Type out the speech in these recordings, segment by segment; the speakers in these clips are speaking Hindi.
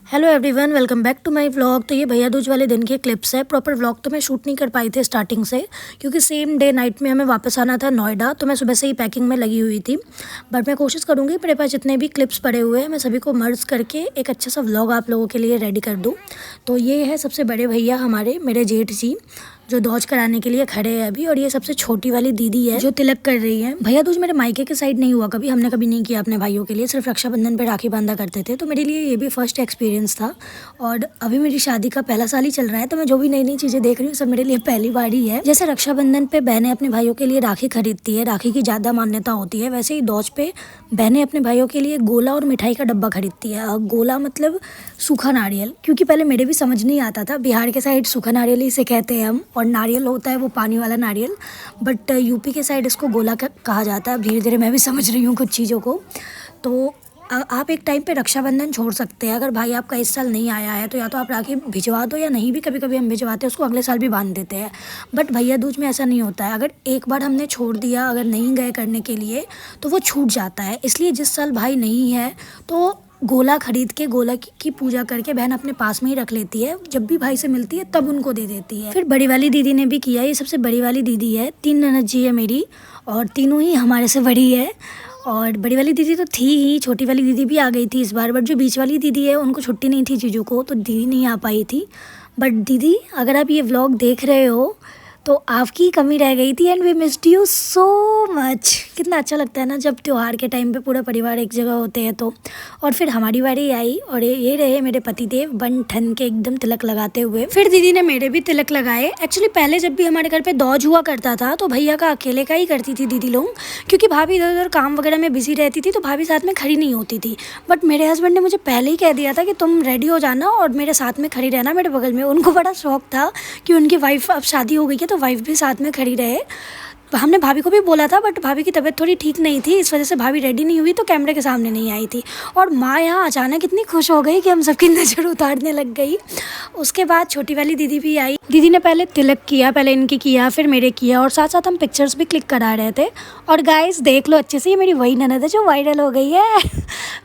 Hello everyone, welcome back to my vlog. तो ये भैया दूज वाले दिन की क्लिप्स है। प्रॉपर व्लॉग तो मैं शूट नहीं कर पाई थी स्टार्टिंग से, क्योंकि सेम डे नाइट में हमें वापस आना था नोएडा। तो मैं सुबह से ही पैकिंग में लगी हुई थी। बट मैं कोशिश करूँगी मेरे पास जितने भी क्लिप्स पड़े हुए हैं मैं सभी को मर्ज करके एक अच्छा सा व्लॉग आप लोगों के लिए रेडी कर दूँ। तो ये है सबसे बड़े भैया हमारे, मेरे जेठ जी, जो दौज कराने के लिए खड़े हैं अभी। और ये सबसे छोटी वाली दीदी है जो तिलक कर रही है। भैया दूज मेरे मायके के साइड नहीं हुआ कभी, हमने कभी नहीं किया अपने भाइयों के लिए, सिर्फ रक्षाबंधन पे राखी बांधा करते थे। तो मेरे लिए ये भी फर्स्ट एक्सपीरियंस था। और अभी मेरी शादी का पहला साल ही चल रहा है, तो मैं जो भी नई नई चीजें देख रही हूँ सब मेरे लिए पहली बार ही है। जैसे रक्षाबंधन पे बहनें अपने भाइयों के लिए राखी खरीदती है, राखी की ज्यादा मान्यता होती है, वैसे ही दौज पे बहनें अपने भाइयों के लिए गोला और मिठाई का डब्बा खरीदती है। गोला मतलब सूखा नारियल, क्योंकि पहले मेरे भी समझ नहीं आता था। बिहार के साइड सूखा नारियल ही से कहते हैं हम, और नारियल होता है वो पानी वाला नारियल, बट यूपी के साइड इसको गोला कहा जाता है। अब धीरे धीरे मैं भी समझ रही हूँ कुछ चीज़ों को। तो आप एक टाइम पे रक्षाबंधन छोड़ सकते हैं। अगर भाई आपका इस साल नहीं आया है तो या तो आप राखी भिजवा दो, या नहीं भी कभी कभी हम भिजवाते हैं उसको, अगले साल भी बांध देते हैं। बट भैया दूज में ऐसा नहीं होता है। अगर एक बार हमने छोड़ दिया, अगर नहीं गए करने के लिए, तो वो छूट जाता है। इसलिए जिस साल भाई नहीं है तो गोला खरीद के गोला की पूजा करके बहन अपने पास में ही रख लेती है। जब भी भाई से मिलती है तब उनको दे देती है। फिर बड़ी वाली दीदी ने भी किया। ये सबसे बड़ी वाली दीदी है, 3 ननद जी है मेरी, और तीनों ही हमारे से बड़ी है। और बड़ी वाली दीदी तो थी ही, छोटी वाली दीदी भी आ गई थी इस बार। बट जो बीच वाली दीदी है उनको छुट्टी नहीं थी जीजू को, तो दीदी नहीं आ पाई थी। बट दीदी, अगर आप ये व्लॉग देख रहे हो तो आपकी कमी रह गई थी, and we missed you so much. कितना अच्छा लगता है ना जब त्योहार के टाइम पे पूरा परिवार एक जगह होते हैं तो। और फिर हमारी बारी आई, और ये रहे मेरे पतिदेव बन ठन के एकदम तिलक लगाते हुए। फिर दीदी ने मेरे भी तिलक लगाए। एक्चुअली पहले जब भी हमारे घर पे दौज हुआ करता था तो भैया का अकेले का ही करती थी दीदी लोग, क्योंकि भाभी इधर उधर काम वगैरह में बिजी रहती थी, तो भाभी साथ में खड़ी नहीं होती थी। बट मेरे हस्बैंड ने मुझे पहले ही कह दिया था कि तुम रेडी हो जाना और मेरे साथ में खड़ी रहना, मेरे बगल में। उनको बड़ा शौक था कि उनकी वाइफ अब शादी हो गई है तो वाइफ भी साथ में खड़ी रहे। हमने भाभी को भी बोला था, बट भाभी की तबीयत थोड़ी ठीक नहीं थी, इस वजह से भाभी रेडी नहीं हुई तो कैमरे के सामने नहीं आई थी। और माँ यहाँ अचानक इतनी खुश हो गई कि हम सबकी नज़र उतारने लग गई। उसके बाद छोटी वाली दीदी भी आई। दीदी ने पहले तिलक किया, पहले इनकी किया, फिर मेरे किया, और साथ साथ हम पिक्चर्स भी क्लिक करा रहे थे। और गाइस देख लो अच्छे से, ये मेरी वही ननद है जो वायरल हो गई है।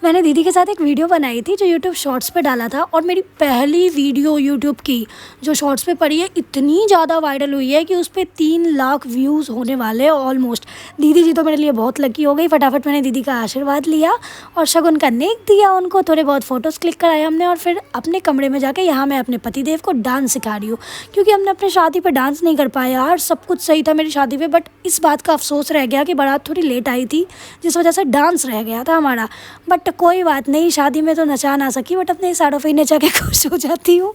मैंने दीदी के साथ एक वीडियो बनाई थी जो यूट्यूब शॉर्ट्स पे डाला था, और मेरी पहली वीडियो यूट्यूब की जो शॉर्ट्स पे पड़ी है इतनी ज़्यादा वायरल हुई है कि उस पर 3 लाख व्यूज़ होने वाले ऑलमोस्ट। दीदी जी तो मेरे लिए बहुत लकी हो गई। फटाफट मैंने दीदी का आशीर्वाद लिया और शगुन का नेक दिया उनको, थोड़े बहुत फ़ोटोज़ क्लिक कराए हमने, और फिर अपने कमरे में जाके यहाँ मैं अपने पतिदेव को डांस सिखा रही हूँ, क्योंकि हमने अपने शादी पे डांस नहीं कर पाया यार। सब कुछ सही था मेरी शादी पे, बट इस बात का अफसोस रह गया कि बारात थोड़ी लेट आई थी, जिस वजह से डांस रह गया था हमारा। बट कोई बात नहीं, शादी में तो नचा ना सकी, बट अपने इशारों पे ही नचा के खुश हो जाती हूँ।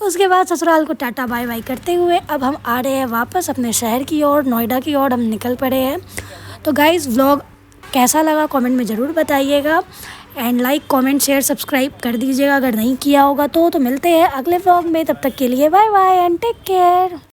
उसके बाद ससुराल को टाटा बाय बाय करते हुए अब हम आ रहे हैं वापस अपने शहर की ओर, नोएडा की ओर हम निकल पड़े हैं। तो गाइस, व्लॉग कैसा लगा कमेंट में ज़रूर बताइएगा, and like comment share subscribe कर दीजिएगा अगर नहीं किया होगा तो। मिलते हैं अगले व्लॉग में, तब तक के लिए bye bye and take care.